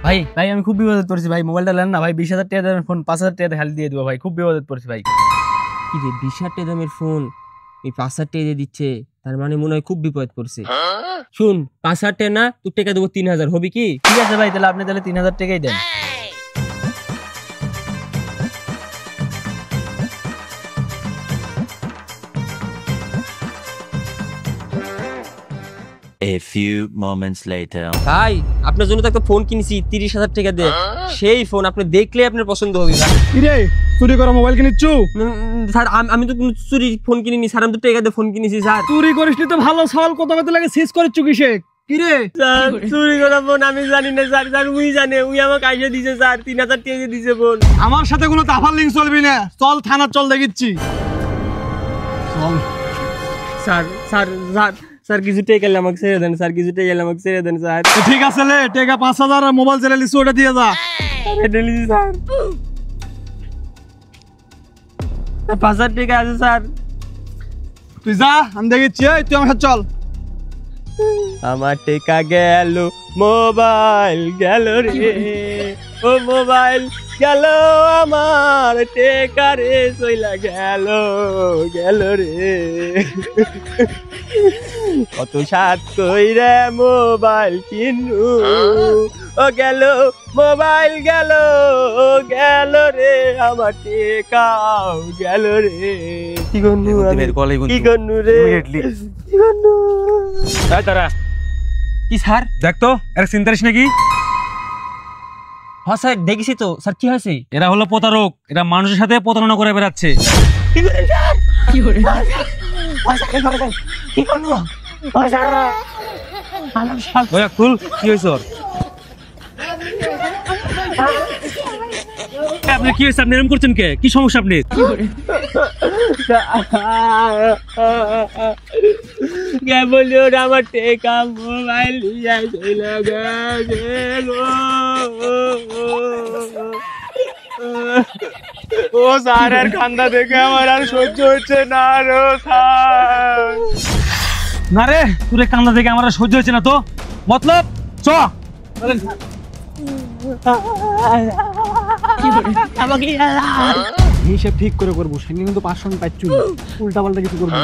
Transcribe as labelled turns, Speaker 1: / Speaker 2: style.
Speaker 1: ভাই ভাই আমি খুব বিপদে পড়ছি ভাই, মোবাইলটা নেন না ভাই, 20,000 টাকা দামের ফোন 5,000 টাকা খালি দিয়ে দেবো ভাই, খুব বিপদে পড়ছি ভাই।
Speaker 2: কি রে 20,000 টাকা দামের ফোন এই 5,000 টাকা দিয়ে দিচ্ছে, তার মানে মনে হয় খুব বিপদ পড়ছে। শুন 5,000 টাকা না, তোর টাকা দেবো 3,000, হবে কি?
Speaker 1: ঠিক আছে ভাই, তাহলে আপনি তাহলে 3,000 টাকাই দেন।
Speaker 3: A few moments later.
Speaker 2: ভাই আপনার জন্য তো একটা ফোন কিনেছি 30,000 টাকা দিয়ে, সেই ফোন আপনি দেখলে আপনার পছন্দ হবে।
Speaker 4: কি রে চুরি করা মোবাইল কিনেছু?
Speaker 2: স্যার আমি তো কোনো চুরি ফোন কিনিনি স্যার, আমি তো টাকা দিয়ে ফোন কিনেছি স্যার।
Speaker 4: চুরি করিসনি তো ভালো, সওয়াল কত কত লাগে শেষ করেছু কিসে? কি রে
Speaker 2: স্যার চুরি করা ফোন আমি জানি না স্যার, স্যার উই জানে, উই আমাকে আইসে দিছে স্যার, 3,000 টাকা দিছে ফোন।
Speaker 4: আমার সাথে কোনো তাফার লিঙ্ক চলবি না, চল থানা চল দেখিচ্ছি চল।
Speaker 2: স্যার স্যার স্যার স্যার কিছু টাকা গেলে আমাকে ছেড়ে দেন স্যার, কিছু টাকা গেলে আমাকে ছেড়ে দেন স্যার।
Speaker 4: ঠিক আছে লে, টাকা 5,000 আর মোবাইল চলে লিসু, ওটা দিয়ে যা।
Speaker 2: স্যার 5,000 টাকা আছে স্যার।
Speaker 4: তুই যা, আমি দেখিচ্ছি, এই তুই আমার সাথে চল।
Speaker 2: আমার টেকা গেল, মোবাইল গেল রে, ও মোবাইল গেল আমার, টেকা রে চইলা গেল, গেল রে। কত সাত কইরে মোবাইল কিনু, ও গেল মোবাইল গেল, গেল রে আমার টেকাও গেল রে। কি গন্নু কি গন্নু রে, কি গন্নু।
Speaker 5: তারা
Speaker 2: কি স্যার?
Speaker 5: দেখ তো এর চিন্তারিস নাকি?
Speaker 2: হ্যাঁ স্যার দেখেছি তো স্যার, কি হয়েছে?
Speaker 5: এরা হলো প্রতারক, এরা মানুষের সাথে প্রতারণা করে বেড়াচ্ছে। খুল, কি হয়েছে ওর? আপনি কি হয়েছে, আপনি এরকম করছেন কে? কি সমস্যা আপনি?
Speaker 2: বলিও আমার টেকা মোবাইল ও স্যার, আর কান্দা দেখে আমার আর সহ্য হচ্ছে না রো স্যার।
Speaker 5: না রে, তোর কান্না থেকে আমার আর সহ্য হচ্ছে না তো, মতলব চ।
Speaker 4: হিসাব ঠিক করে করবো, সেদিন কিন্তু 500 আমি পাচ্ছি, উল্টা পাল্টা কিছু করবো।